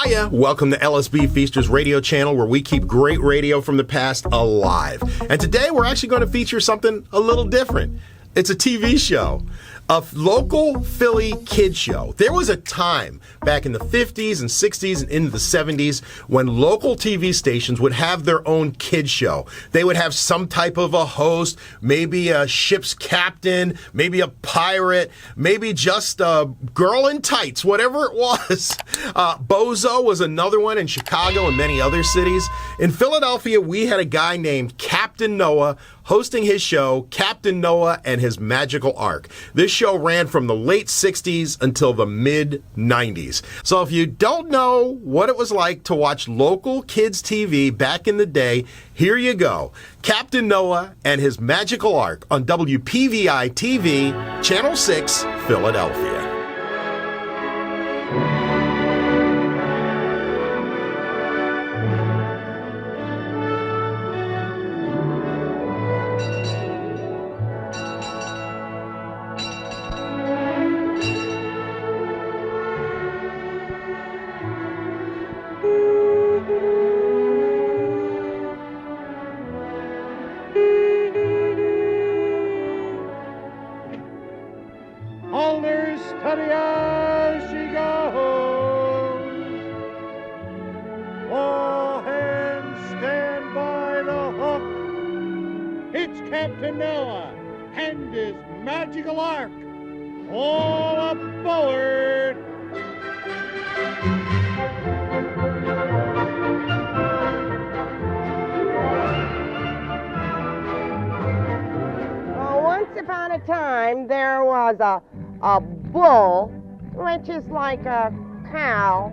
Hiya, welcome to LSB Feasters radio channel where we keep great radio from the past alive. And today we're actually going to feature something a little different. It's a TV show, a local Philly kid show. There was a time back in the 50s and 60s and into the 70s when local TV stations would have their own kid show. They would have some type of a host, maybe a ship's captain, maybe a pirate, maybe just a girl in tights, whatever it was. Bozo was another one in Chicago and many other cities. In Philadelphia, we had a guy named Captain Noah hosting his show, Captain Noah and his Magical Ark. This show ran from the late 60s until the mid-90s. So if you don't know what it was like to watch local kids TV back in the day, here you go. Captain Noah and his Magical Ark on WPVI-TV, Channel 6, Philadelphia. Captain Noah and his Magical Ark. All aboard! Once upon a time, there was a bull, which is like a cow,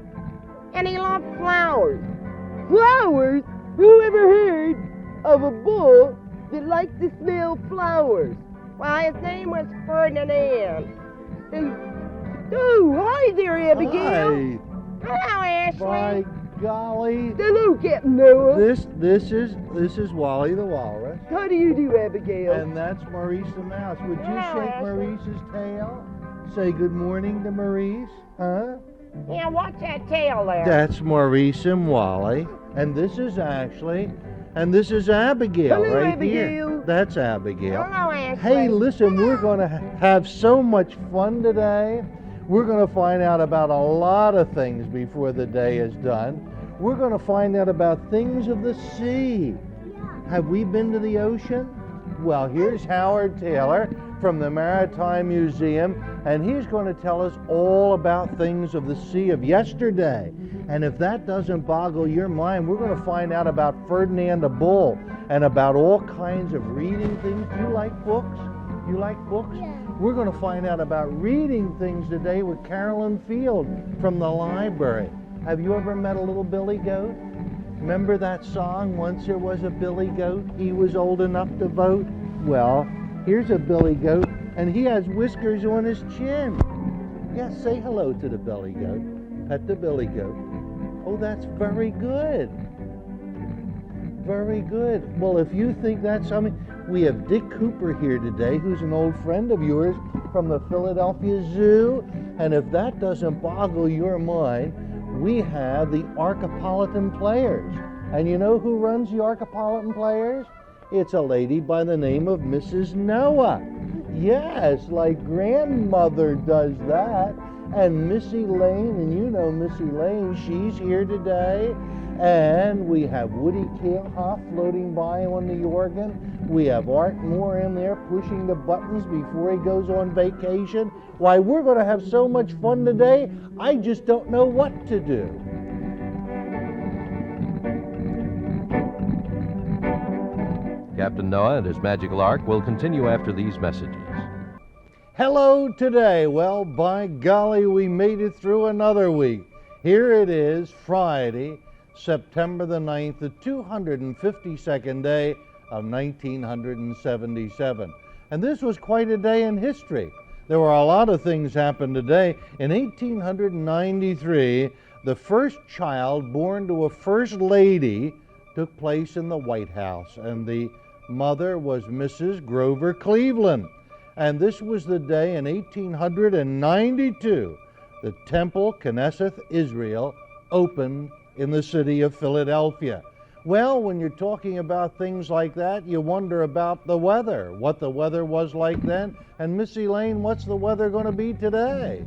and he loved flowers. Flowers? Who ever heard of a bull that likes to smell flowers? Well, his name was Ferdinand. Oh, hi there, Abigail. Hi. Hello, Ashley. By golly. Hello, Captain Noah. This is Wally the Walrus. How do you do, Abigail? And that's Maurice the Mouse. Would you Hello, shake Ashley. Maurice's tail? Say good morning to Maurice, huh? Yeah, what's that tail there? That's Maurice and Wally. And this is Ashley. And this is Abigail. Hello, right Abigail. here. That's Abigail. Hello, Ashley. Hey, listen, we're going to have so much fun today. We're going to find out about a lot of things before the day is done. We're going to find out about things of the sea. Have we been to the ocean? Well, here's Howard Taylor from the Maritime Museum, and he's going to tell us all about things of the sea of yesterday. And if that doesn't boggle your mind, we're going to find out about Ferdinand the Bull and about all kinds of reading things. Do you like books? You like books? Yeah. We're going to find out about reading things today with Carolyn Field from the library. Have you ever met a little billy goat? Remember that song, Once There Was a Billy Goat, He Was Old Enough to Vote? Well, here's a billy goat, and he has whiskers on his chin. Yeah, say hello to the billy goat. Pet the billy goat. Oh, that's very good. Very good. Well, if you think that's something, we have Dick Cooper here today, who's an old friend of yours from the Philadelphia Zoo. And if that doesn't boggle your mind, we have the Archipolitan Players. And you know who runs the Archipolitan Players? It's a lady by the name of Mrs. Noah. Yes, like grandmother does that. And Missy Lane, and you know Missy Lane, she's here today. And we have Woody Kalehoff floating by on the organ. We have Art Moore in there pushing the buttons before he goes on vacation. Why, we're going to have so much fun today, I just don't know what to do. Captain Noah and his Magical Ark will continue after these messages. Hello today. Well, by golly, we made it through another week. Here it is, Friday, September the 9th, the 252nd day of 1977. And this was quite a day in history. There were a lot of things happened today. In 1893, the first child born to a first lady took place in the White House, and the mother was Mrs. Grover Cleveland. And this was the day in 1892 the Temple Knesset Israel open in the city of Philadelphia. Well, when you're talking about things like that, you wonder about the weather, what the weather was like then. And Miss Elaine, what's the weather going to be today?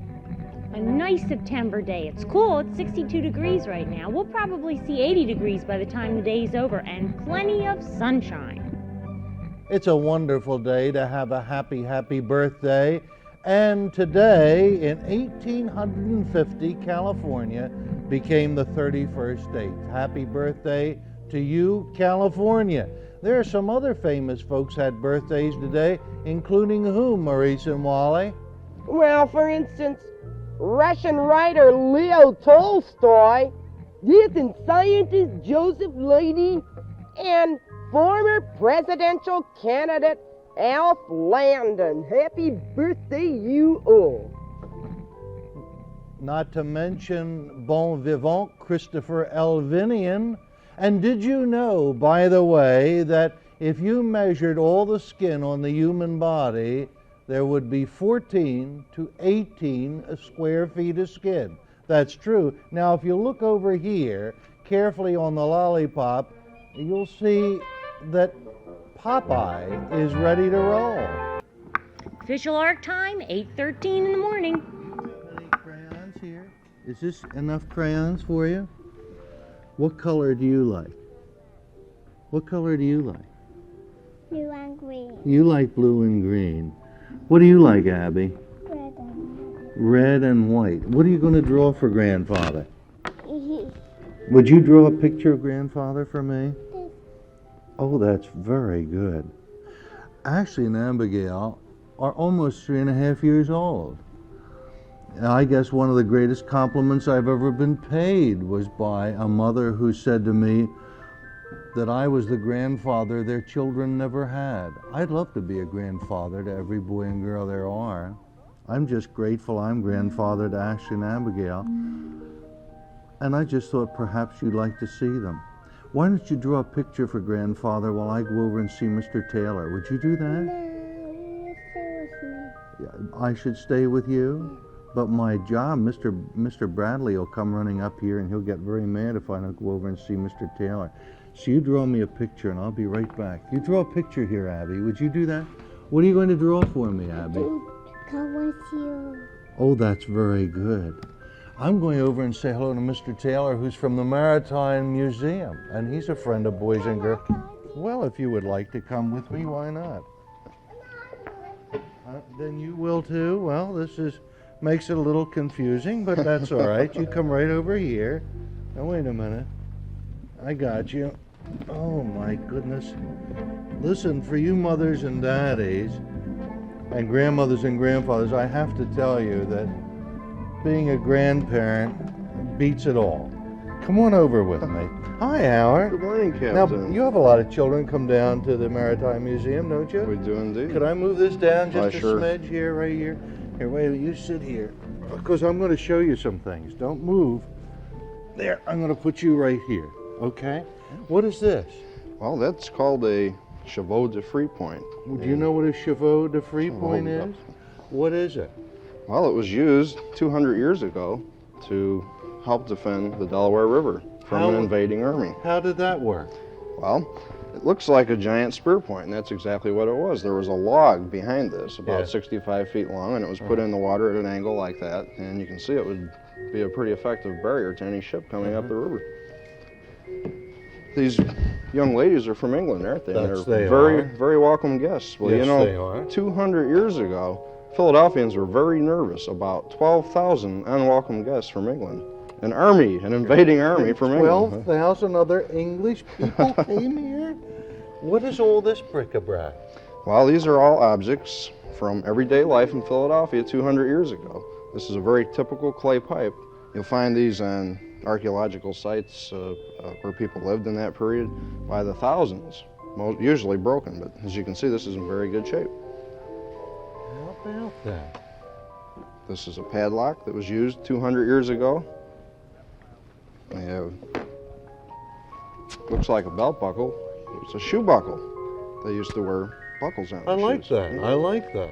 A nice September day. It's cool. It's 62 degrees right now. We'll probably see 80 degrees by the time the day's over, and plenty of sunshine. It's a wonderful day to have a happy, happy birthday. And today, in 1850, California became the 31st state. Happy birthday to you, California. There are some other famous folks had birthdays today, including whom, Maurice and Wally? Well, for instance, Russian writer Leo Tolstoy, death and scientist Joseph Leidy, and former presidential candidate Alf Landon. Happy birthday, you all. Not to mention bon vivant Christopher Elvinian. And did you know, by the way, that if you measured all the skin on the human body, there would be 14 to 18 square feet of skin? That's true. Now, if you look over here carefully on the lollipop, you'll see that Popeye is ready to roll. Official arc time, 8:13 in the morning. Any crayons here? Is this enough crayons for you? What color do you like? What color do you like? Blue and green. You like blue and green. What do you like, Abby? Red and Red and white. What are you going to draw for Grandfather? Would you draw a picture of Grandfather for me? Oh, that's very good. Ashley and Abigail are almost 3.5 years old. And I guess one of the greatest compliments I've ever been paid was by a mother who said to me that I was the grandfather their children never had. I'd love to be a grandfather to every boy and girl there are. I'm just grateful I'm grandfather to Ashley and Abigail. And I just thought perhaps you'd like to see them. Why don't you draw a picture for Grandfather while I go over and see Mr. Taylor? Would you do that? you stay with me. Yeah, I should stay with you? But my job, Mr. Bradley will come running up here and he'll get very mad if I don't go over and see Mr. Taylor. So you draw me a picture and I'll be right back. You draw a picture here, Abby. Would you do that? What are you going to draw for me, Abby? Come with you. Oh, that's very good. I'm going over and say hello to Mr. Taylor, who's from the Maritime Museum, and he's a friend of boys and girls. Well, if you would like to come with me, why not? Then you will too. Well, makes it a little confusing, but that's all right. You come right over here. Now, wait a minute. I got you. Oh, my goodness. Listen, for you mothers and daddies, and grandmothers and grandfathers, I have to tell you that being a grandparent beats it all. Come on over with me. Hi, Howard. Good morning, Captain. Now, you have a lot of children come down to the Maritime Museum, don't you? We do indeed. Could I move this down just a Sure. smidge here, right here? Here, wait, you sit here. Because I'm going to show you some things. Don't move. There, I'm going to put you right here, okay? What is this? Well, that's called a chevaux de frise point. Do you know what a chevaux de frise point Chevaux is? What is it? Well, it was used 200 years ago to help defend the Delaware River from an invading army. How did that work? Well, it looks like a giant spear point, and that's exactly what it was. There was a log behind this, about 65 feet long, and it was put in the water at an angle like that, and you can see it would be a pretty effective barrier to any ship coming up the river. These young ladies are from England, aren't they? They very, are. very welcome guests. Well, Yes, you know, they are. 200 years ago, Philadelphians were very nervous about 12,000 unwelcome guests from England. An invading army from England. 12,000 other English people came here? What is all this bric-a-brac? Well, these are all objects from everyday life in Philadelphia 200 years ago. This is a very typical clay pipe. You'll find these on archaeological sites where people lived in that period by the thousands, usually broken, but as you can see, this is in very good shape. How about that? This is a padlock that was used 200 years ago. We have, looks like a belt buckle. It's a shoe buckle. They used to wear buckles on I their like shoes. that. I like that.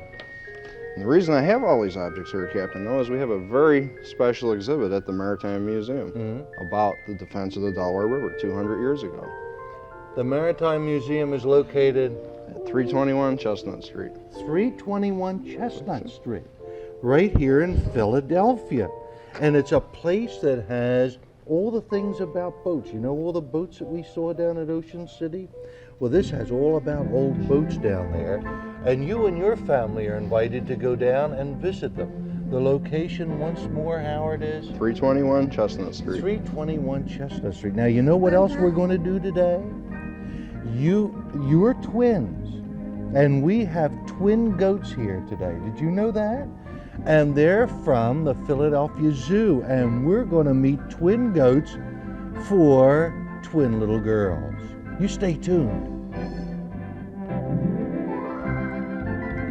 And the reason I have all these objects here, Captain Noah, is we have a very special exhibit at the Maritime Museum about the defense of the Delaware River 200 years ago. The Maritime Museum is located At 321 Chestnut Street. 321 Chestnut Street, right here in Philadelphia. And it's a place that has all the things about boats. You know all the boats that we saw down at Ocean City? Well, this has all about old boats down there. And you and your family are invited to go down and visit them. The location once more, Howard, is? 321 Chestnut Street. 321 Chestnut Street. Now, you know what else we're going to do today? You're twins, and we have twin goats here today. Did you know that? And they're from the Philadelphia Zoo, and we're going to meet twin goats for twin little girls. You stay tuned.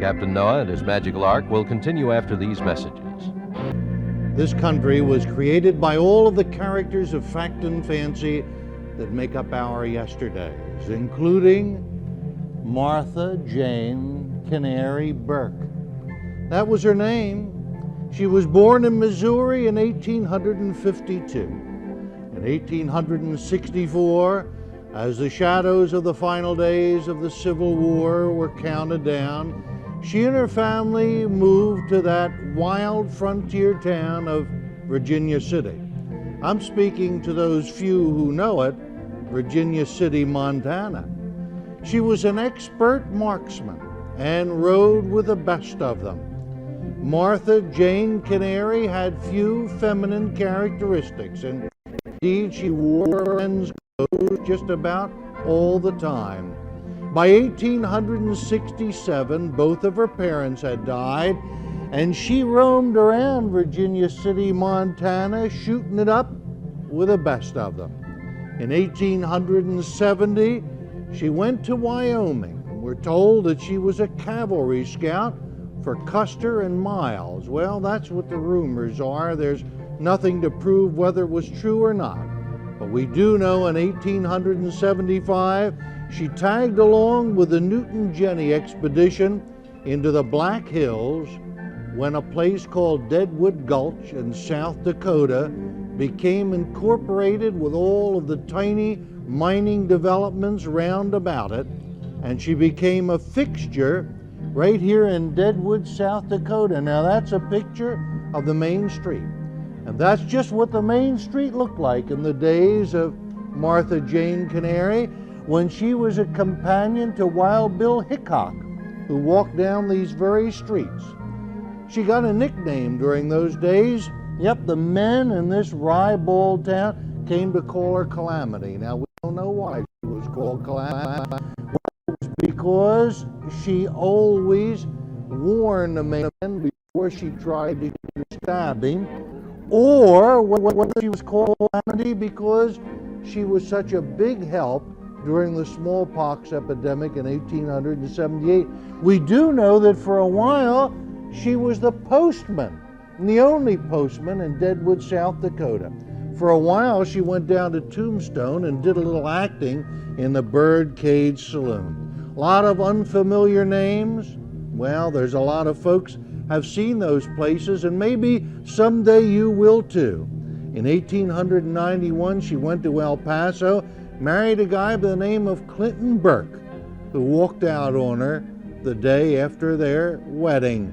Captain Noah and his Magical Ark will continue after these messages. This country was created by all of the characters of fact and fancy that make up our yesterdays, including Martha Jane Canary Burke. That was her name. She was born in Missouri in 1852. In 1864, as the shadows of the final days of the Civil War were counted down, she and her family moved to that wild frontier town of Virginia City. I'm speaking to those few who know it, Virginia City, Montana. She was an expert marksman and rode with the best of them. Martha Jane Canary had few feminine characteristics, and indeed she wore men's clothes just about all the time. By 1867, both of her parents had died, and she roamed around Virginia City, Montana, shooting it up with the best of them. In 1870, she went to Wyoming. We're told that she was a cavalry scout for Custer and Miles. Well, that's what the rumors are. There's nothing to prove whether it was true or not. But we do know in 1875, she tagged along with the Newton-Jenny expedition into the Black Hills when a place called Deadwood Gulch in South Dakota became incorporated with all of the tiny mining developments round about it, and she became a fixture right here in Deadwood, South Dakota. Now that's a picture of the main street, and that's just what the main street looked like in the days of Martha Jane Canary, when she was a companion to Wild Bill Hickok, who walked down these very streets. She got a nickname during those days. Yep, the men in this ribald town came to call her Calamity. Now, we don't know why she was called Calamity. Well, it was because she always warned the men before she tried to stab him, or whether she was called Calamity because she was such a big help during the smallpox epidemic in 1878. We do know that for a while she was the postman, and the only postman in Deadwood, South Dakota. For a while she went down to Tombstone and did a little acting in the Birdcage Saloon. A lot of unfamiliar names. Well, there's a lot of folks have seen those places, and maybe someday you will too. In 1891, she went to El Paso, married a guy by the name of Clinton Burke, who walked out on her the day after their wedding.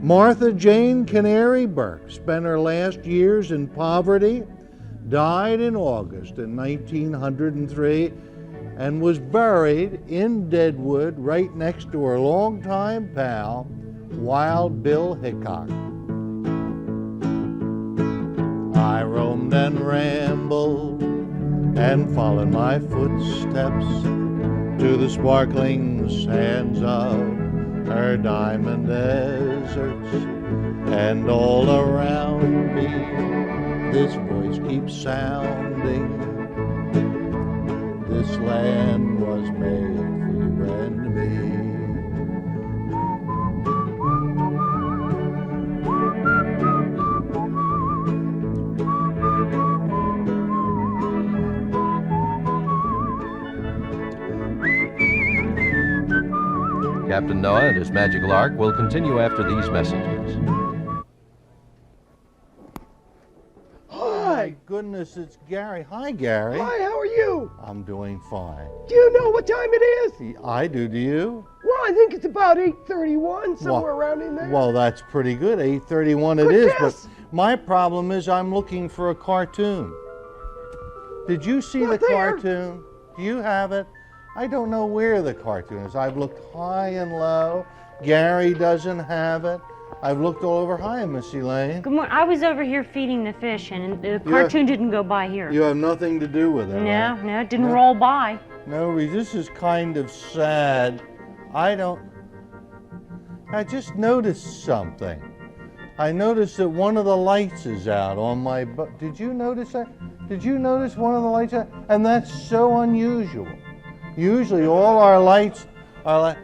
Martha Jane Canary Burke spent her last years in poverty, died in August in 1903, and was buried in Deadwood right next to her longtime pal, Wild Bill Hickok. I roamed and rambled and followed my footsteps to the sparkling sands of her diamond deserts, and all around me this voice keeps sounding. This land was made for you and me. Captain Noah and his Magical Ark will continue after these messages. My goodness, it's Gary. Hi, Gary. Hi, how are you? I'm doing fine. Do you know what time it is? I do. Do you? Well, I think it's about 8:31, somewhere Well- around in there. Well, that's pretty good. 8:31 it Good is. guess. But my problem is I'm looking for a cartoon. Did you see Not the there. cartoon? Do you have it? I don't know where the cartoon is. I've looked high and low. Gary doesn't have it. I've looked all over. Hi, Miss Elaine. Good morning. I was over here feeding the fish, and the cartoon didn't go by here. You have nothing to do with it, No, right? no, it didn't No. roll by. No, this is kind of sad. I just noticed something. I noticed that one of the lights is out on my boat. Did you notice that? Did you notice one of the lights out? And that's so unusual. Usually all our lights are like,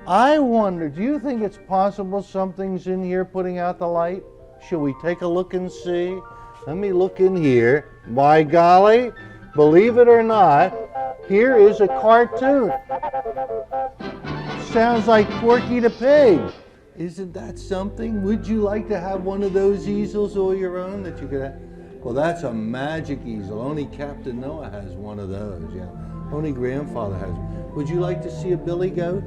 I wonder, do you think it's possible something's in here putting out the light? Should we take a look and see? Let me look in here. By golly, believe it or not, here is a cartoon. Sounds like Porky the Pig. Isn't that something? Would you like to have one of those easels all your own that you could have? Well, that's a magic easel. Only Captain Noah has one of those, yeah. Only Grandfather has. Would you like to see a billy goat?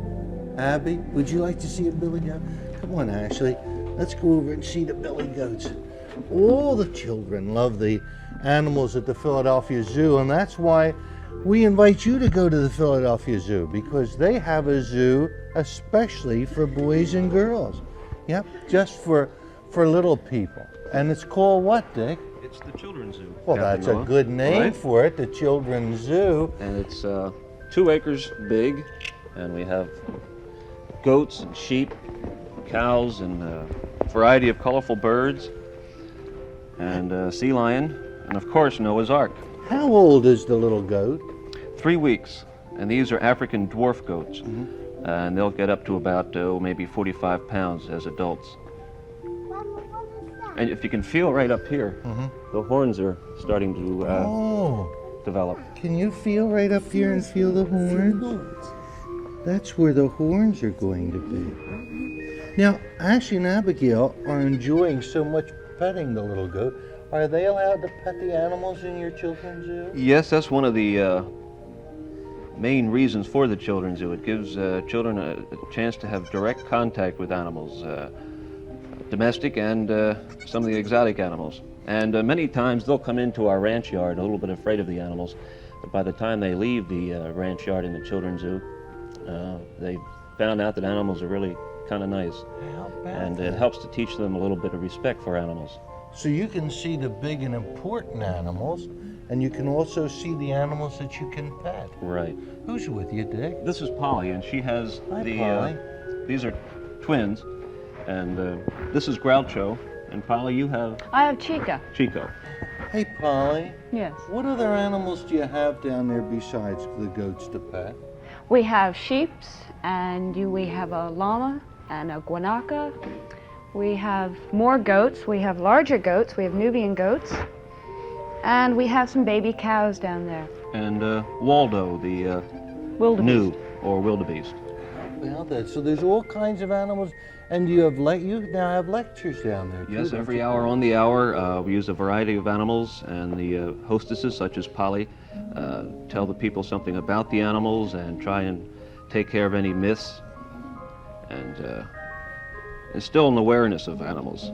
Abby, would you like to see a billy goat? Come on, Ashley. Let's go over and see the billy goats. All the children love the animals at the Philadelphia Zoo, and that's why we invite you to go to the Philadelphia Zoo, because they have a zoo especially for boys and girls. Yep, just for little people. And it's called what, Dick? It's the Children's Zoo. Well, Captain that's a Noah. good name Right? for it, the Children's Zoo. And it's 2 acres big, and we have goats and sheep, cows, and a variety of colorful birds, and a sea lion, and of course Noah's Ark. How old is the little goat? 3 weeks, and these are African dwarf goats, and they'll get up to about maybe 45 pounds as adults. And if you can feel right up here, the horns are starting to develop. Can you feel right up here and feel the horns? That's where the horns are going to be. Now, Ashley and Abigail are enjoying so much petting the little goat. Are they allowed to pet the animals in your children's zoo? Yes, that's one of the main reasons for the Children's Zoo. It gives children a chance to have direct contact with animals, domestic and some of the exotic animals. And many times they'll come into our ranch yard a little bit afraid of the animals, but by the time they leave the ranch yard in the Children's Zoo, they found out that animals are really kind of nice. And it helps to teach them a little bit of respect for animals. So you can see the big and important animals, and you can also see the animals that you can pet. Right. Who's with you, Dick? This is Polly, and she has Hi, the. Polly. These are twins, and this is Groucho, and Polly, you have I have Chica. Chico. Hey, Polly. Yes. What other animals do you have down there besides the goats to pet? We have sheeps, and we have a llama and a guanaca. We have more goats. We have larger goats. We have Nubian goats. And we have some baby cows down there. And Waldo, the Wildebeest. new or wildebeest. About that. So there's all kinds of animals, and you now have lectures down there too. Yes, don't every you? hour on the hour, we use a variety of animals, and the hostesses, such as Polly, tell the people something about the animals and try and take care of any myths and instill an awareness of animals.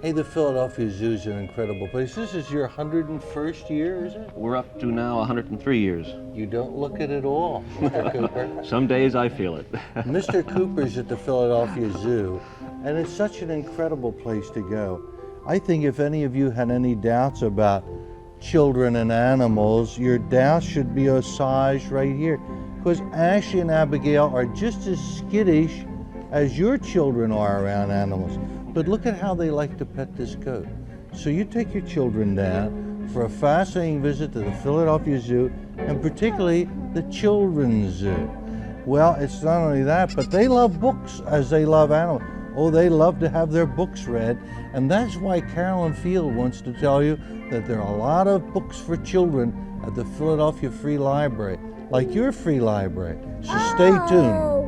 Hey, the Philadelphia Zoo is an incredible place. This is your 101st year, is it? We're up to now 103 years. You don't look it at all, Mr. Cooper. Some days I feel it. Mr. Cooper's at the Philadelphia Zoo, and it's such an incredible place to go. I think if any of you had any doubts about children and animals, your doubts should be assuaged right here, because Ashley and Abigail are just as skittish as your children are around animals. But look at how they like to pet this goat. So you take your children down for a fascinating visit to the Philadelphia Zoo, and particularly the Children's Zoo. Well, it's not only that, but they love books as they love animals. Oh, they love to have their books read, and that's why Carolyn Field wants to tell you that there are a lot of books for children at the Philadelphia Free Library, like your free library. So stay tuned.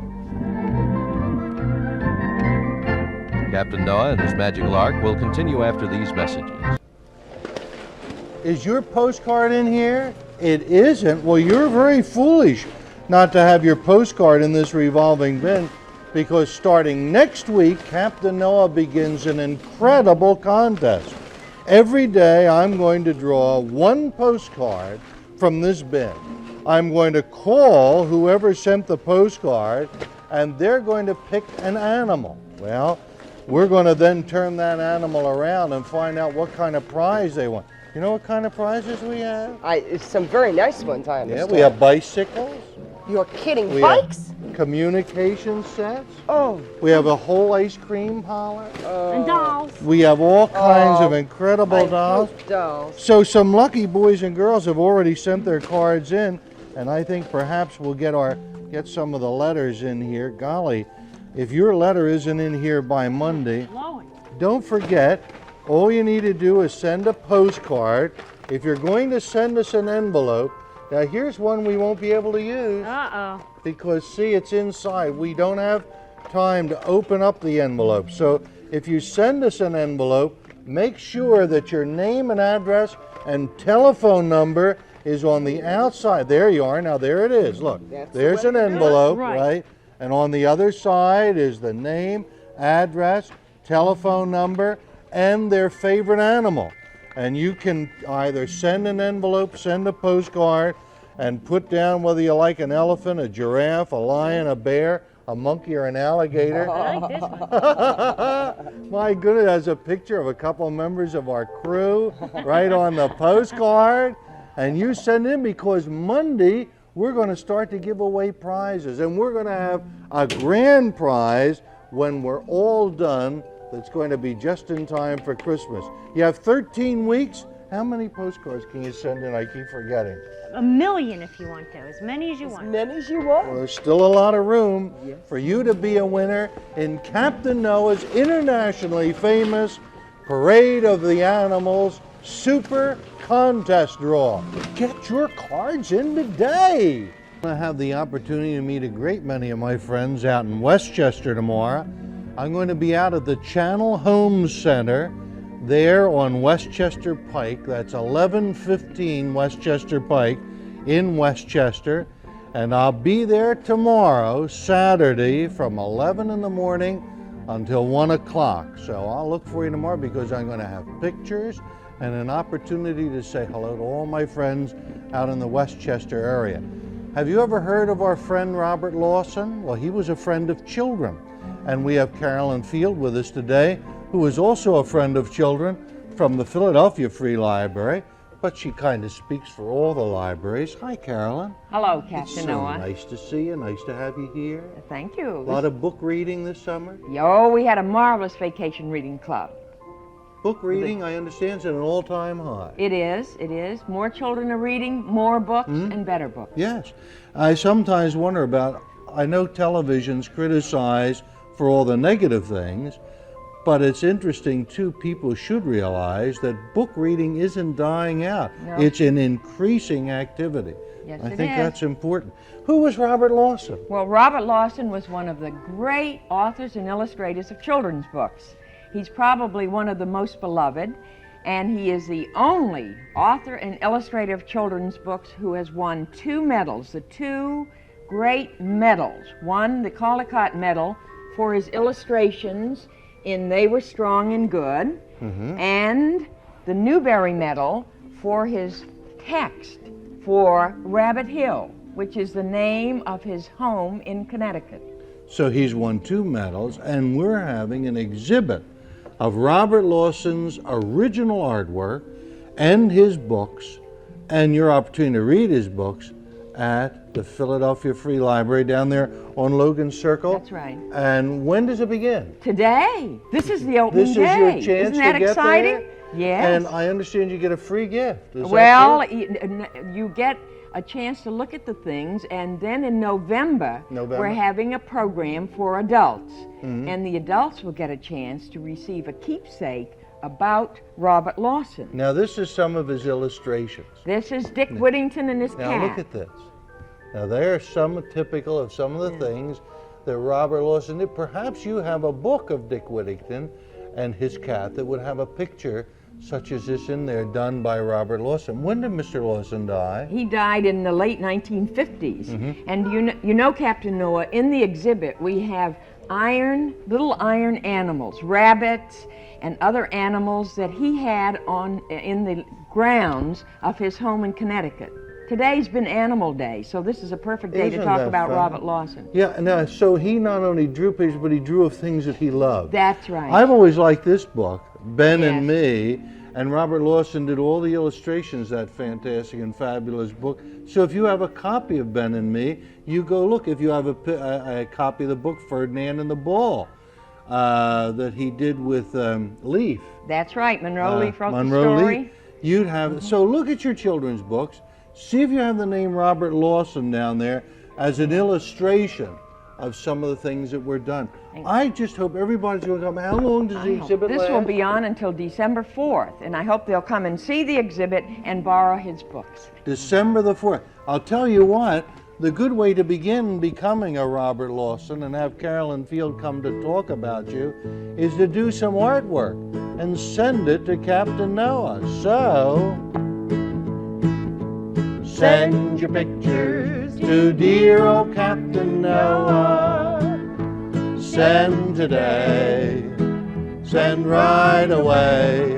Captain Noah and his Magical Ark will continue after these messages. Is your postcard in here? It isn't. Well, you're very foolish not to have your postcard in this revolving bin, because starting next week, Captain Noah begins an incredible contest. Every day I'm going to draw one postcard from this bin. I'm going to call whoever sent the postcard, and they're going to pick an animal. Well, we're going to then turn that animal around and find out what kind of prize they want. You know what kind of prizes we have? Some very nice ones, I understand. Yeah, we have bicycles. You're kidding. We Bikes? have communication sets. Oh. We have a whole ice cream parlor. And dolls. We have all kinds of incredible dolls. Dolls. So some lucky boys and girls have already sent their cards in, and I think perhaps we'll get some of the letters in here. Golly, if your letter isn't in here by Monday, don't forget, all you need to do is send a postcard. If you're going to send us an envelope, now here's one we won't be able to use. Uh-oh. Because see, it's inside. We don't have time to open up the envelope. So if you send us an envelope, make sure that your name and address and telephone number is on the outside. There you are. Now there it is. Look, there's an envelope, right? And on the other side is the name, address, telephone number, and their favorite animal. And you can either send an envelope, send a postcard, and put down whether you like an elephant, a giraffe, a lion, a bear, a monkey, or an alligator. I like this one. My goodness, there's a picture of a couple of members of our crew right on the postcard. And you send in, because Monday we're going to start to give away prizes. And we're going to have a grand prize when we're all done that's going to be just in time for Christmas. You have 13 weeks. How many postcards can you send in? I keep forgetting. 1 million if you want to, as many as you want. As many as you want. Well, there's still a lot of room for you to be a winner in Captain Noah's internationally famous Parade of the Animals Super Contest Draw. Get your cards in today. I have the opportunity to meet a great many of my friends out in Westchester tomorrow. I'm going to be out at the Channel Homes Center there on Westchester Pike. That's 1115 Westchester Pike in Westchester. And I'll be there tomorrow, Saturday, from 11 in the morning until 1 o'clock. So I'll look for you tomorrow, because I'm going to have pictures and an opportunity to say hello to all my friends out in the Westchester area. Have you ever heard of our friend Robert Lawson? Well, he was a friend of children. And we have Carolyn Field with us today, who is also a friend of children from the Philadelphia Free Library, but she kind of speaks for all the libraries. Hi, Carolyn. Hello, Captain It's Noah. nice to see you. Nice to have you here. Thank you. A lot of book reading this summer. Oh, we had a marvelous vacation reading club. Book reading, I understand, is at an all-time high. It is, it is. More children are reading, more books, and better books. Yes. I sometimes wonder about, I know television's criticized for all the negative things, but it's interesting too, people should realize that book reading isn't dying out. No. It's an increasing activity. Yes, I it think is. that's important. Who was Robert Lawson? Well, Robert Lawson was one of the great authors and illustrators of children's books. He's probably one of the most beloved, and he is the only author and illustrator of children's books who has won 2 medals, the 2 great medals. One, the Caldecott Medal, for his illustrations in They Were Strong and Good, and the Newbery Medal for his text for Rabbit Hill, which is the name of his home in Connecticut. So he's won 2 medals, and we're having an exhibit of Robert Lawson's original artwork and his books, and your opportunity to read his books at the Philadelphia Free Library down there on Logan Circle. That's right. And when does it begin? Today. This is the opening This is day. your chance Isn't that to get exciting? there? Yes. And I understand you get a free gift. Is Well, that true? you get a chance to look at the things, and then in November, we're having a program for adults. And the adults will get a chance to receive a keepsake about Robert Lawson. Now this is some of his illustrations. This is Dick Whittington and his cat. Now look at this. Now there are some typical of some of the things that Robert Lawson did. Perhaps you have a book of Dick Whittington and his cat that would have a picture such as this in there, done by Robert Lawson. When did Mr. Lawson die? He died in the late 1950s. And you know, Captain Noah, in the exhibit we have little iron animals, rabbits and other animals that he had in the grounds of his home in Connecticut. Today's been Animal Day, so this is a perfect day to talk about Robert Lawson. Yeah, and so he not only drew pictures, but he drew of things that he loved. That's right. I've always liked this book, Ben and Me, and Robert Lawson did all the illustrations, that fantastic and fabulous book. So if you have a copy of Ben and Me, you go look. If you have a copy of the book Ferdinand and the Ball that he did with Leaf. That's right, Monroe Leaf wrote the Monroe story. Leaf. You'd have, so look at your children's books. See if you have the name Robert Lawson down there as an illustration of some of the things that were done. I just hope everybody's going to come. How long does the exhibit last? This will be on until December 4th, and I hope they'll come and see the exhibit and borrow his books. December the 4th. I'll tell you what, the good way to begin becoming a Robert Lawson and have Carolyn Field come to talk about you is to do some artwork and send it to Captain Noah. So, send your pictures to dear old Captain Noah. Send today, send right away.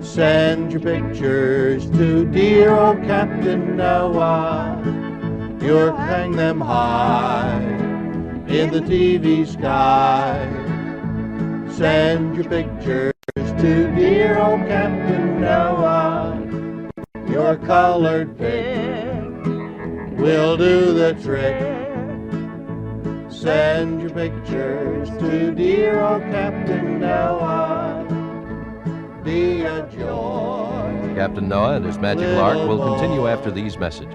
Send your pictures to dear old Captain Noah. You'll hang them high in the TV sky. Send your pictures to dear old Captain Noah. Your colored pic will do the trick. Send your pictures to dear old Captain Noah. Be a joy. Captain Noah and his Magical Ark will continue after these messages.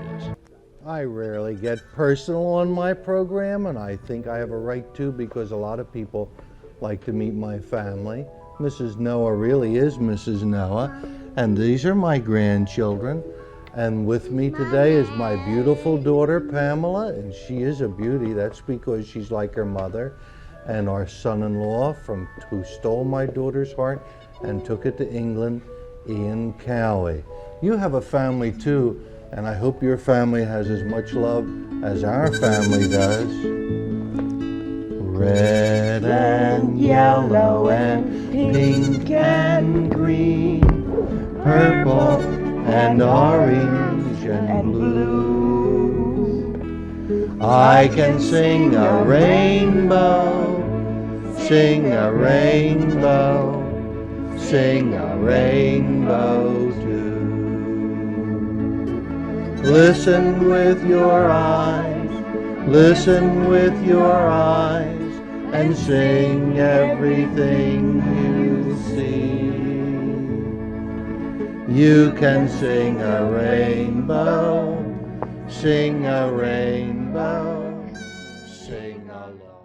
I rarely get personal on my program, and I think I have a right to, because a lot of people like to meet my family. Mrs. Noah really is Mrs. Noah, and these are my grandchildren. And with me today is my beautiful daughter, Pamela, and she is a beauty. That's because she's like her mother. And our son-in-law who stole my daughter's heart and took it to England, Ian Cowie. You have a family too, and I hope your family has as much love as our family does. Red and yellow and pink and green, purple and orange and blue. I can sing a rainbow, sing a rainbow, sing a rainbow too. Listen with your eyes, listen with your eyes, and sing everything you see. You can sing a rainbow, sing a rainbow, sing along.